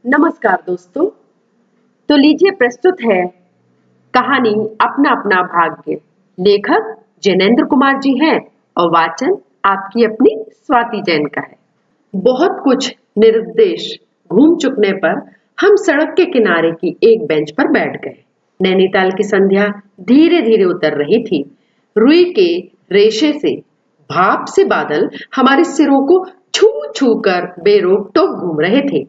नमस्कार दोस्तों। तो लीजिए प्रस्तुत है कहानी अपना अपना भाग्य। लेखक जैनेन्द्र कुमार जी हैं और वाचन आपकी अपनी स्वाति जैन का है। बहुत कुछ निर्देश घूम चुकने पर हम सड़क के किनारे की एक बेंच पर बैठ गए। नैनीताल की संध्या धीरे धीरे उतर रही थी। रुई के रेशे से भाप से बादल हमारे सिरों को छू छू कर बेरोक टोक घूम रहे थे।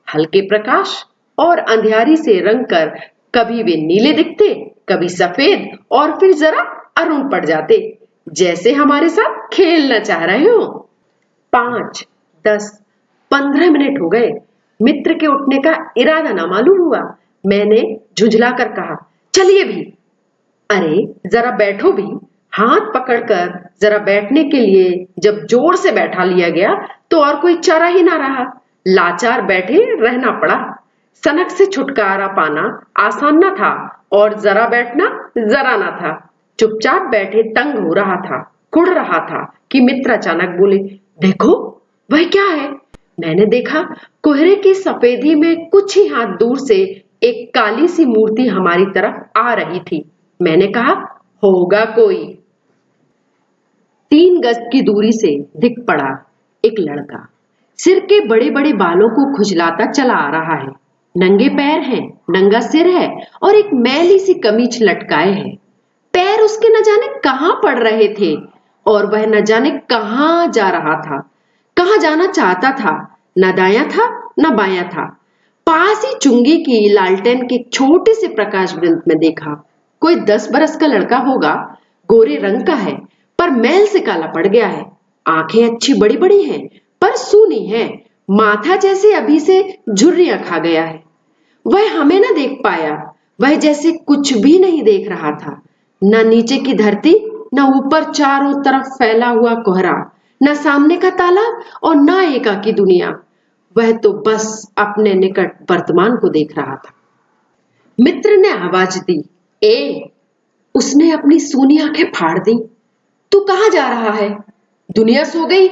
हल्के प्रकाश और अंधियारी से रंग कर कभी वे नीले दिखते, कभी सफेद और फिर जरा अरुण पड़ जाते, जैसे हमारे साथ खेलना चाह रहे हो। 5, 10, 15 मिनट हो गए। मित्र के उठने का इरादा ना मालूम हुआ। मैंने झुंझला कर कहा, चलिए भी। अरे जरा बैठो भी। हाथ पकड़कर जरा बैठने के लिए जब जोर से बैठा लिया गया तो और कोई चारा ही ना रहा। लाचार बैठे रहना पड़ा। सनक से छुटकारा पाना आसान न था और जरा बैठना जरा ना था। चुपचाप बैठे तंग हो रहा था, कुढ़ रहा था कि मित्र अचानक बोले, देखो वह क्या है। मैंने देखा, कोहरे की सफेदी में कुछ ही हाथ दूर से एक काली सी मूर्ति हमारी तरफ आ रही थी। मैंने कहा, होगा कोई। 3 गज की दूरी से दिख पड़ा एक लड़का। सिर के बड़े बड़े बालों को खुजलाता चला आ रहा है। नंगे पैर हैं, नंगा सिर है और एक मैली सी कमीज लटकाए है। पैर उसके न जाने कहां पड़ रहे थे और वह न जाने कहां जा रहा था, कहां जाना चाहता था। न दायां था न बायां था। पास ही चुंगी की लालटेन के छोटे से प्रकाश वृंत में देखा। कोई 10 बरस का लड़का होगा। गोरे रंग का है पर मैल से काला पड़ गया है। आंखें अच्छी बड़ी बड़ी हैं पर सूनी है। माथा जैसे अभी से झुर्रियां खा गया है। वह हमें न देख पाया। वह जैसे कुछ भी नहीं देख रहा था। न नीचे की धरती, न ऊपर चारों तरफ फैला हुआ कोहरा, न सामने का तालाब और न एकाकी दुनिया। वह तो बस अपने निकट वर्तमान को देख रहा था। मित्र ने आवाज दी, ए। उसने अपनी सूनी आंखें फाड़ दी। तू कहां जा रहा है? दुनिया सो गई,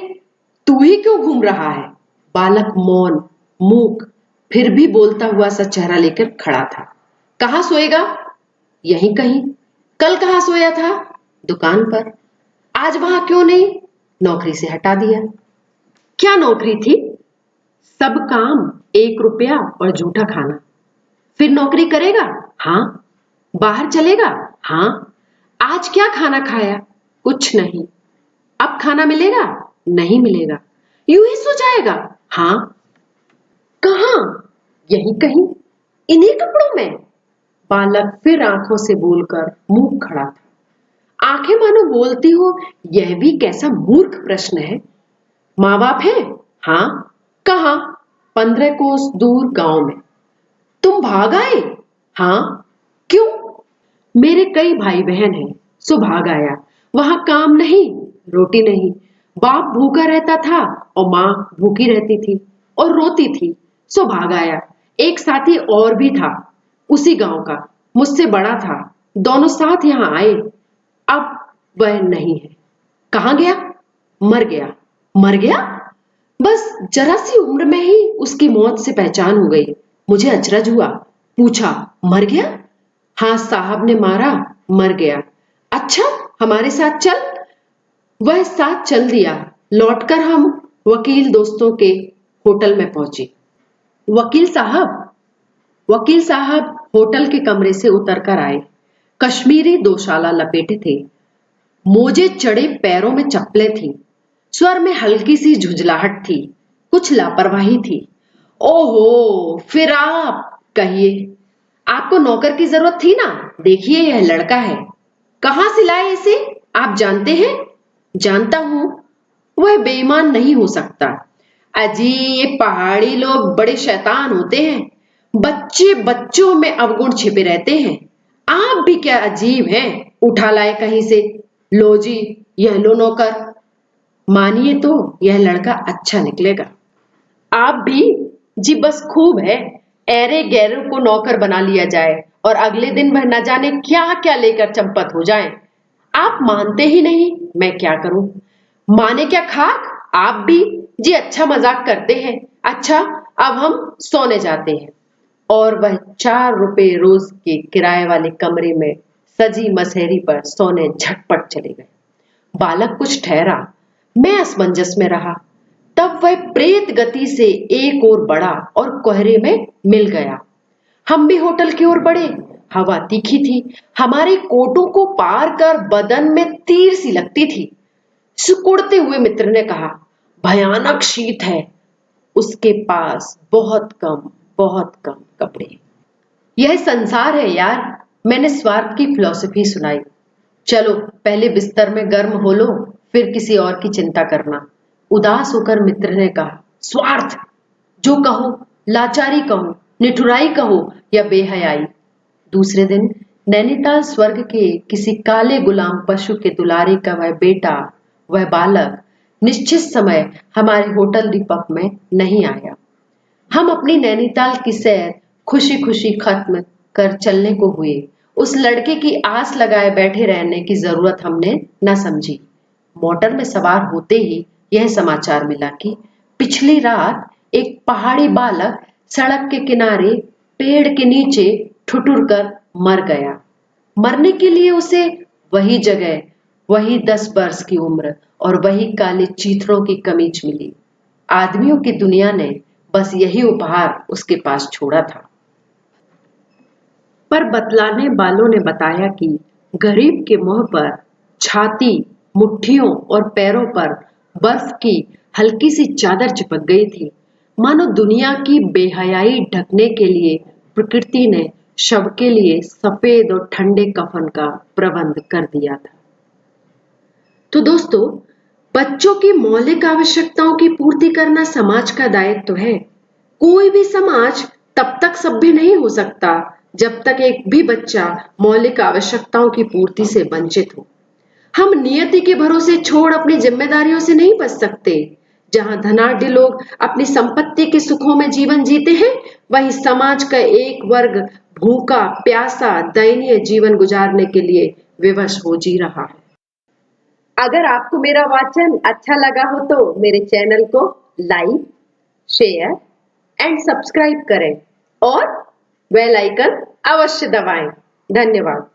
तू ही क्यों घूम रहा है? बालक मौन, मूक, फिर भी बोलता हुआ सा चेहरा लेकर खड़ा था। कहां सोएगा? यहीं कहीं। कल कहां सोया था? दुकान पर। आज वहां क्यों नहीं? नौकरी से हटा दिया। क्या नौकरी थी? सब काम, 1 रुपया और झूठा खाना। फिर नौकरी करेगा? हाँ। बाहर चलेगा? हाँ। आज क्या खाना खाया? कुछ नहीं। अब खाना मिलेगा? नहीं मिलेगा। यूं ही सो जाएगा? हाँ। कहां? यहीं कहीं, इन्हीं कपड़ों में। बालक फिर आंखों से बोलकर मुंह खड़ा था। आंखें मानो बोलती हो, यह भी कैसा मूर्ख प्रश्न है। माँ बाप है? हाँ। कहां? 15 कोस दूर गांव में। तुम भाग आए? हाँ। क्यों? मेरे कई भाई बहन हैं, सो भाग आया। वहां काम नहीं, रोटी नहीं। बाप भूखा रहता था और माँ भूखी रहती थी और रोती थी, सो भाग आया। एक साथी और भी था, उसी गांव का, मुझसे बड़ा था। दोनों साथ यहां आए। अब वह नहीं है। कहां गया? मर गया। मर गया? बस जरा सी उम्र में ही उसकी मौत से पहचान हो गई। मुझे अचरज हुआ। पूछा, मर गया? हाँ साहब ने मारा, मर गया। अच्छा, हमारे साथ चल। वह साथ चल दिया। लौटकर हम वकील दोस्तों के होटल में पहुंचे। वकील साहब होटल के कमरे से उतरकर आए। कश्मीरी दोशाला लपेटे थे। मोजे चढ़े पैरों में चप्पलें थी। स्वर में हल्की सी झुंझलाहट थी, कुछ लापरवाही थी। ओहो, फिर आप कहिए। आपको नौकर की जरूरत थी ना? देखिए यह लड़का है। कहां से लाए इसे? आप जानते हैं? जानता हूं। वह बेईमान नहीं हो सकता। अजी, ये पहाड़ी लोग बड़े शैतान होते हैं। बच्चे बच्चों में अवगुण छिपे रहते हैं। आप भी क्या अजीब हैं, उठा लाए कहीं से। लो जी, यह लो नौकर। मानिए तो यह लड़का अच्छा निकलेगा। आप भी? जी बस खूब है। ऐरे गैरों को नौकर बना लिया जाए और अगले दिन वह न जाने क्या क्या लेकर चंपत हो जाए। आप मानते ही नहीं, मैं क्या करूं। माने क्या खाक? आप भी? जी अच्छा मजाक करते हैं। अच्छा, अब हम सोने जाते हैं। और वह 4 रुपए रोज के किराए वाले कमरे में सजी मसहरी पर सोने झटपट चले गए। बालक कुछ ठहरा, मैं असमंजस में रहा। तब वह प्रेत गति से एक ओर बढ़ा और कोहरे में मिल गया। हम भी होटल की ओर बढ़े। हवा तीखी थी, हमारे कोटों को पार कर बदन में तीर सी लगती थी। सिकुड़ते हुए मित्र ने कहा, भयानक शीत है, उसके पास बहुत कम कपड़े। यह संसार है यार, मैंने स्वार्थ की फिलॉसफी सुनाई। चलो पहले बिस्तर में गर्म हो लो, फिर किसी और की चिंता करना। उदास होकर मित्र ने कहा, स्वार्थ? जो कहो, लाचारी कहो, निठुराई कहो या बेहयाई। दूसरे दिन नैनीताल स्वर्ग के किसी काले गुलाम पशु के दुलारे का वह बेटा, वह बालक निश्चित समय हमारे होटल दीपक में नहीं आया। हम अपनी नैनीताल की सैर खुशी खुशी खत्म कर चलने को हुए। उस लड़के की आस लगाए बैठे रहने की जरूरत हमने न समझी। मोटर में सवार होते ही यह समाचार मिला कि पिछली रात एक पहाड़ी बालक सड़क के किनारे पेड़ के नीचे ठुठुर कर मर गया। मरने के लिए उसे वही जगह, वही 10 वर्ष की उम्र और वही काले चीथड़ों की कमीज मिली। आदमियों की दुनिया ने बस यही उपहार उसके पास छोड़ा था। पर बतलाने वालों ने बताया कि गरीब के मुंह पर, छाती, मुट्ठियों और पैरों पर बर्फ की हल्की सी चादर चिपक गई थी, मानो दुनिया की बेहयाई ढकने के लिए प्रकृति ने शव के लिए सफेद और ठंडे कफन का प्रबंध कर दिया था। तो दोस्तों, बच्चों की मौलिक आवश्यकताओं की पूर्ति करना समाज का दायित्व है। कोई भी समाज तब तक सभ्य नहीं हो सकता जब तक एक भी बच्चा मौलिक आवश्यकताओं की पूर्ति से वंचित हो। हम नियति के भरोसे छोड़ अपनी जिम्मेदारियों से नहीं बच सकते। जहां धनाढ्य लोग अपनी संपत्ति के सुखों में जीवन जीते हैं, वहीं समाज का एक वर्ग भूखा, प्यासा, दयनीय जीवन गुजारने के लिए विवश हो जी रहा है। अगर आपको मेरा वाचन अच्छा लगा हो तो मेरे चैनल को लाइक, शेयर एंड सब्सक्राइब करें और बेल आइकन अवश्य दबाएं। धन्यवाद।